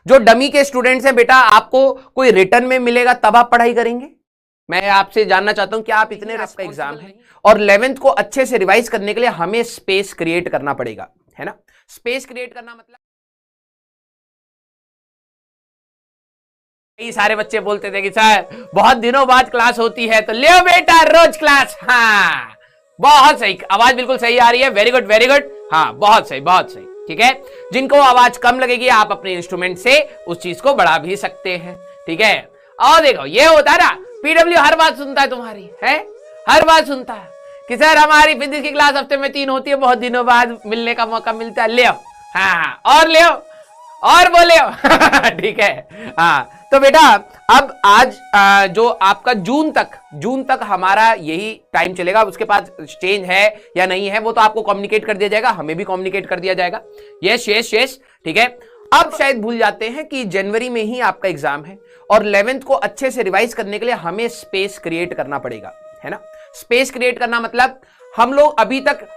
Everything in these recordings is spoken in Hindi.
जो डमी के स्टूडेंट्स हैं बेटा, आपको कोई रिटर्न में मिलेगा तब आप पढ़ाई करेंगे। मैं आपसे जानना चाहता हूं कि आप इतने रफ का एग्जाम है और 11th को अच्छे से रिवाइज करने के लिए हमें स्पेस क्रिएट करना पड़ेगा, है ना। स्पेस क्रिएट करना मतलब कई सारे बच्चे बोलते थे कि सर बहुत दिनों बाद क्लास होती है तो ले बेटा रोज क्लास। हाँ बहुत सही, आवाज बिल्कुल सही आ रही है, वेरी गुड वेरी गुड। हाँ बहुत सही बहुत सही, ठीक है। जिनको आवाज कम लगेगी आप अपने इंस्ट्रूमेंट से उस चीज को बढ़ा भी सकते हैं, ठीक है। और देखो ये होता है ना, पीडब्ल्यू हर बात सुनता है तुम्हारी, है हर बात सुनता है कि सर हमारी फिजिक्स की क्लास हफ्ते में 3 होती है, बहुत दिनों बाद मिलने का मौका मिलता है, ले आओ। हाँ और ले आओ और बोले हो ठीक है। हाँ तो बेटा अब आज जो आपका जून तक हमारा यही टाइम चलेगा, उसके बाद चेंज है या नहीं है वो तो आपको कम्युनिकेट कर दिया जाएगा, हमें भी कम्युनिकेट कर दिया जाएगा। यस यस यस, ठीक है। अब शायद भूल जाते हैं कि जनवरी में ही आपका एग्जाम है और 11th को अच्छे से रिवाइज करने के लिए हमें स्पेस क्रिएट करना पड़ेगा, है ना। स्पेस क्रिएट करना मतलब हम लोग अभी तक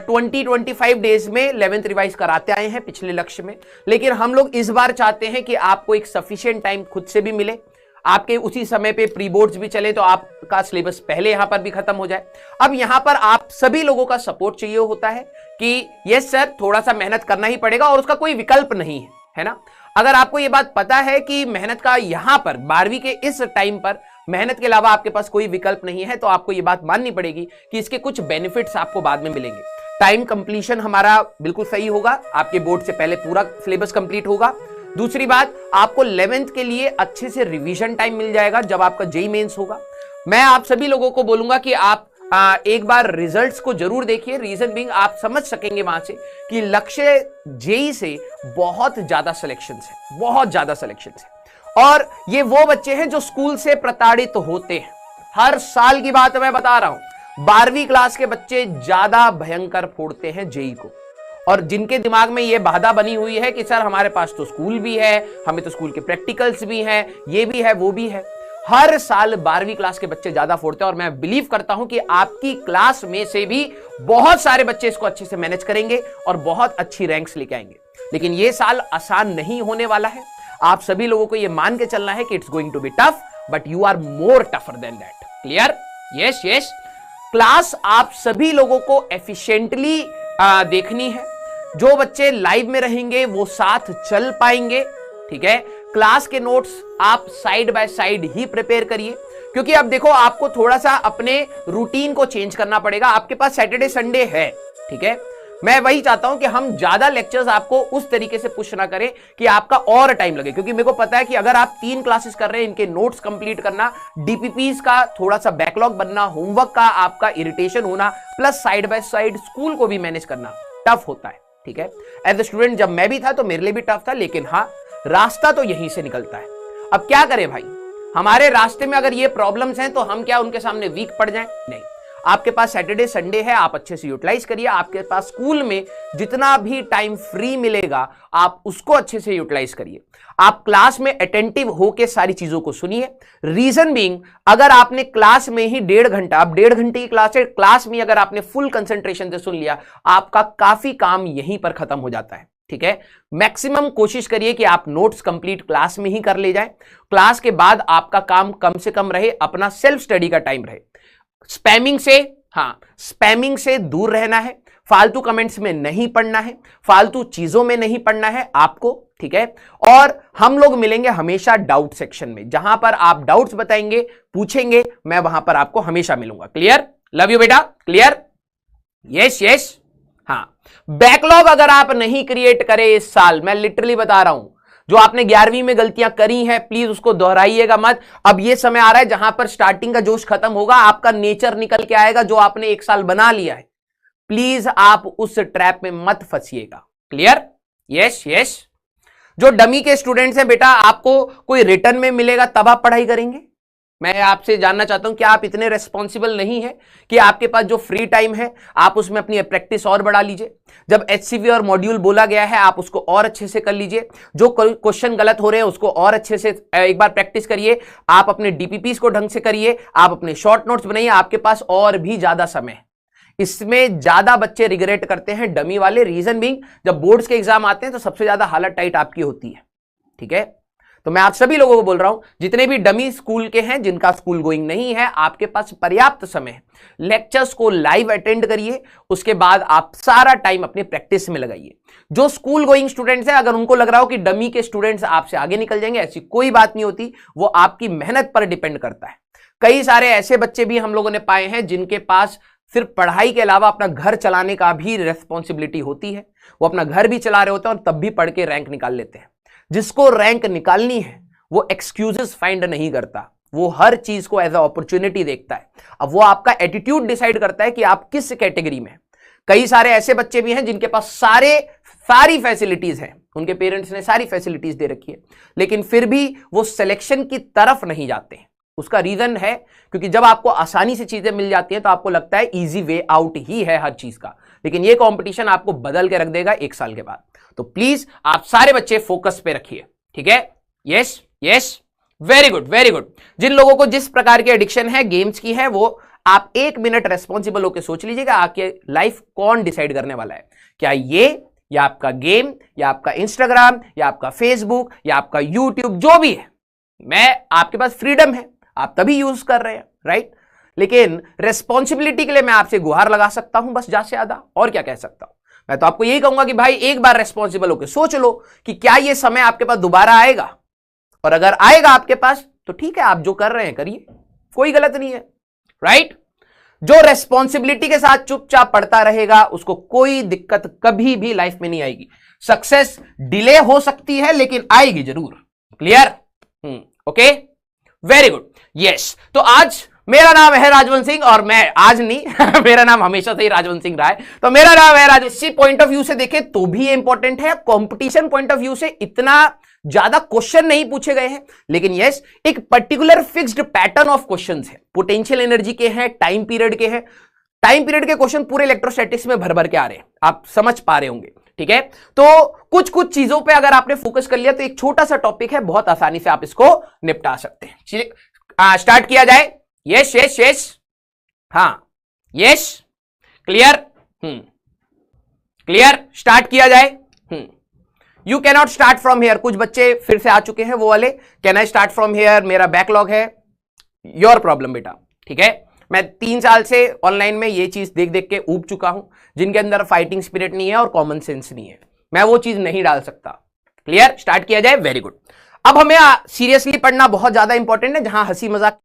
20-25 डेज में 11th रिवाइज कराते आए हैं पिछले लक्ष्य में, लेकिन हम लोग इस बार चाहते हैं कि आपको एक सफिशिएंट टाइम खुद से भी मिले, आपके उसी समय पे प्री बोर्ड्स भी चले तो आपका सिलेबस पहले यहां पर भी खत्म हो जाए। अब यहां पर आप सभी लोगों का सपोर्ट चाहिए होता है कि यस सर थोड़ा सा मेहनत करना ही पड़ेगा और उसका कोई विकल्प नहीं है ना। अगर आपको यह बात पता है कि मेहनत का यहां पर 12वीं के इस टाइम पर मेहनत के अलावा आपके पास कोई विकल्प नहीं है, तो आपको यह बात माननी पड़ेगी कि इसके कुछ बेनिफिट्स आपको बाद में मिलेंगे। टाइम कंप्लीशन हमारा बिल्कुल सही होगा, आपके बोर्ड से पहले पूरा सिलेबस कंप्लीट होगा। दूसरी बात, आपको 11th के लिए अच्छे से रिवीजन टाइम मिल जाएगा जब आपका जेईई मेंस होगा। मैं आप सभी लोगों को बोलूंगा कि आप एक बार रिजल्ट्स को जरूर देखिए, रीजन बीइंग आप समझ सकेंगे वहां से कि लक्ष्य जेईई से बहुत ज्यादा सिलेक्शंस है, बहुत ज्यादा सिलेक्शंस है। और ये वो बच्चे हैं जो स्कूल से प्रताड़ित होते हैं, हर साल की बात मैं बता रहा हूं। 12वीं क्लास के बच्चे ज्यादा भयंकर फोड़ते हैं जेईई को, और जिनके दिमाग में यह बाधा बनी हुई है कि सर हमारे पास तो स्कूल भी है, हमें तो स्कूल के प्रैक्टिकल्स भी हैं, ये भी है वो भी है, हर साल 12वीं क्लास के बच्चे ज्यादा फोड़ते हैं। और मैं बिलीव करता हूं कि आपकी क्लास में से भी बहुत सारे बच्चे इसको अच्छे से मैनेज करेंगे और बहुत अच्छी रैंक्स लेके आएंगे। लेकिन यह साल आसान नहीं होने वाला है, आप सभी लोगों को यह मान के चलना है कि it's going to be tough, but you are more tougher than that. Clear? Yes yes. Class आप सभी लोगों को एफिशिएंटली देखनी है। जो बच्चे लाइव में रहेंगे वो साथ चल पाएंगे, ठीक है। क्लास के नोट्स आप side by side he prepare करिए, क्योंकि अब देखो आपको थोड़ा सा अपने रूटीन को चेंज करना पड़ेगा। आपके पास सैटरडे संडे है, ठीक है। मैं वही चाहता हूं कि हम ज्यादा लेक्चर्स आपको उस तरीके से पुश ना करें कि आपका और टाइम लगे, क्योंकि मेरे को पता है कि अगर आप 3 क्लासेस कर रहे हैं, इनके नोट्स कंप्लीट करना, डीपीपीस का थोड़ा सा बैकलॉग बनना, होमवर्क का आपका इरिटेशन होना, plus side by side school को भी मैनेज करना टफ होता है, ठीक है। एज ए स्टूडेंट जब मैं भी था तो मेरे लिए भी टफ था, लेकिन हाँ रास्ता तो यहीं से निकलता है। अब क्या करें भाई, हमारे रास्ते में अगर ये प्रॉब्लम्स हैं तो हम क्या उनके सामने वीक पड़ जाएं? नहीं, आपके पास सैटरडे संडे है, आप अच्छे से यूटिलाइज करिए। आपके पास स्कूल में जितना भी टाइम फ्री मिलेगा आप उसको अच्छे से यूटिलाइज करिए। आप क्लास में अटेंटिव होकर सारी चीजों को सुनिए। रीजन बीइंग, अगर आपने क्लास में ही 1.5 घंटा, अब 1.5 घंटे की क्लास है, क्लास में अगर आपने फुल कंसंट्रेशन से सुन लिया, आपका काफी काम यहीं पर खत्म हो जाता है, ठीक है। मैक्सिमम कोशिश करिए कि आप नोट्स कंप्लीट क्लास में ही कर ले जाएं। क्लास के बाद आपका काम कम से कम रहे, अपना सेल्फ स्टडी का टाइम रहे। स्पैमिंग से, हाँ स्पैमिंग से दूर रहना है, फालतू कमेंट्स में नहीं पढ़ना है, फालतू चीजों में नहीं पढ़ना है आपको, ठीक है। और हम लोग मिलेंगे हमेशा डाउट सेक्शन में, जहां पर आप डाउट्स बताएंगे, पूछेंगे, मैं वहां पर आपको हमेशा मिलूंगा। क्लियर? लव यू बेटा। क्लियर? Yes yes. हाँ, बैकलॉग अगर आप नहीं क्रिएट करें इस साल, मैं लिटरली बता रहा हूं, जो आपने 11वीं में गलतियां करी हैं प्लीज उसको दोहराइएगा मत। अब ये समय आ रहा है जहां पर स्टार्टिंग का जोश खत्म होगा, आपका नेचर निकल के आएगा जो आपने 1 साल बना लिया है। प्लीज आप उस ट्रैप में मत फंसिएगा। क्लियर? Yes yes. जो डमी के स्टूडेंट्स हैं बेटा, आपको कोई रिटर्न में मिलेगा तब आप पढ़ाई करेंगे। मैं आपसे जानना चाहता हूं कि आप इतने रिस्पॉन्सिबल नहीं है कि आपके पास जो फ्री टाइम है आप उसमें अपनी प्रैक्टिस और बढ़ा लीजिए। जब एचसीवी और मॉड्यूल बोला गया है आप उसको और अच्छे से कर लीजिए। जो क्वेश्चन गलत हो रहे हैं उसको और अच्छे से एक बार प्रैक्टिस करिए। आप अपने डीपीपीस को ढंग से करिए, आप अपने शॉर्ट नोट्स बनाइए। आपके पास और भी ज्यादा समय है। इसमें ज्यादा बच्चे रिग्रेट करते हैं डमी वाले, रीजन बीइंग जब बोर्ड्स के एग्जाम आते हैं तो सबसे ज्यादा हालत टाइट आपकी होती है। ठीक है, तो मैं आप सभी लोगों को बोल रहा हूं, जितने भी डमी स्कूल के हैं, जिनका स्कूल गोइंग नहीं है, आपके पास पर्याप्त समय है, लेक्चर्स को लाइव अटेंड करिए, उसके बाद आप सारा टाइम अपने प्रैक्टिस में लगाइए। जो स्कूल गोइंग स्टूडेंट्स हैं, अगर उनको लग रहा हो कि डमी के स्टूडेंट्स आपसे आगे निकल जाएंगे, ऐसी कोई बात नहीं होती, वो आपकी मेहनत पर डिपेंड करता है। कई सारे ऐसे बच्चे भी हम लोगों ने पाए हैं जिनके पास सिर्फ पढ़ाई के अलावा अपना घर चलाने का भी रेस्पॉन्सिबिलिटी होती है, वो अपना घर भी चला रहे होते हैं और तब भी पढ़ के रैंक निकाल लेते हैं। जिसको रैंक निकालनी है वो एक्सक्यूजेस फाइंड नहीं करता, वो हर चीज को एज अ अपॉर्चुनिटी देखता है। अब वो आपका एटीट्यूड डिसाइड करता है कि आप किस कैटेगरी में। कई सारे ऐसे बच्चे भी हैं जिनके पास सारी फैसिलिटीज हैं, उनके पेरेंट्स ने सारी फैसिलिटीज दे रखी है, लेकिन फिर भी वो सिलेक्शन की तरफ नहीं जाते। उसका रीजन है क्योंकि जब आपको आसानी से चीजें मिल जाती हैं तो आपको लगता है इजी वे आउट ही है हर चीज का, लेकिन ये कंपटीशन आपको बदल के रख देगा 1 साल के बाद। तो प्लीज आप सारे बच्चे फोकस पे रखिए, ठीक है। Yes yes, very good very good. जिन लोगों को जिस प्रकार की एडिक्शन है गेम्स की है, वो आप 1 मिनट रेस्पॉन्सिबल होकर सोच लीजिएगा, आपके लाइफ कौन डिसाइड करने वाला है, क्या ये, या आपका गेम, या आपका इंस्टाग्राम, या आपका फेसबुक, या आपका यूट्यूब, जो भी है। मैं आपके पास फ्रीडम है, आप तभी यूज कर रहे हैं, राइट। लेकिन रेस्पॉन्सिबिलिटी के लिए मैं आपसे गुहार लगा सकता हूं, बस ज्यादा से ज्यादा, और क्या कह सकता हूं। मैं तो आपको यही कहूंगा कि भाई एक बार रेस्पॉन्सिबल होकर सोच लो कि क्या ये समय आपके पास दोबारा आएगा, और अगर आएगा आपके पास तो ठीक है, आप जो कर रहे हैं करिए, कोई गलत नहीं है, राइट। जो रेस्पॉन्सिबिलिटी के साथ चुपचाप पढ़ता रहेगा उसको कोई दिक्कत कभी भी लाइफ में नहीं आएगी। सक्सेस डिले हो सकती है लेकिन आएगी जरूर। Clear? Okay, very good. Yes, तो आज मेरा नाम है राजवंत सिंह, और मैं आज नहीं मेरा नाम हमेशा से ही राजवंत सिंह रहा है, तो मेरा नाम है राजवंत। इसी पॉइंट ऑफ व्यू से देखें तो भी इंपॉर्टेंट है, कंपटीशन पॉइंट ऑफ व्यू से इतना ज्यादा क्वेश्चन नहीं पूछे गए हैं, लेकिन यस एक particular fixed pattern of questions है। पोटेंशियल एनर्जी के हैं, टाइम पीरियड के हैं। टाइम पीरियड के क्वेश्चन पूरे इलेक्ट्रोस्टैटिक्स में भर भर के आ रहे हैं, आप समझ पा रहे होंगे, ठीक है। तो कुछ कुछ चीजों पे अगर आपने फोकस कर लिया तो एक छोटा सा टॉपिक है, बहुत आसानी से आप इसको निपटा सकते हैं। चलिए स्टार्ट किया जाए। यस यस यस, हाँ यस, क्लियर, क्लियर, स्टार्ट किया जाए। You cannot start from here, कुछ बच्चे फिर से आ चुके हैं वो वाले, can I start from here, मेरा बैकलॉग है, योर प्रॉब्लम बेटा, ठीक है। मैं 3 साल से ऑनलाइन में ये चीज देख देख के ऊब चुका हूं, जिनके अंदर फाइटिंग स्पिरिट नहीं है और कॉमन सेंस नहीं है, मैं वो चीज नहीं डाल सकता। क्लियर, स्टार्ट किया जाए, वेरी गुड। अब हमें सीरियसली पढ़ना बहुत ज्यादा इंपॉर्टेंट है, जहां हंसी मजाक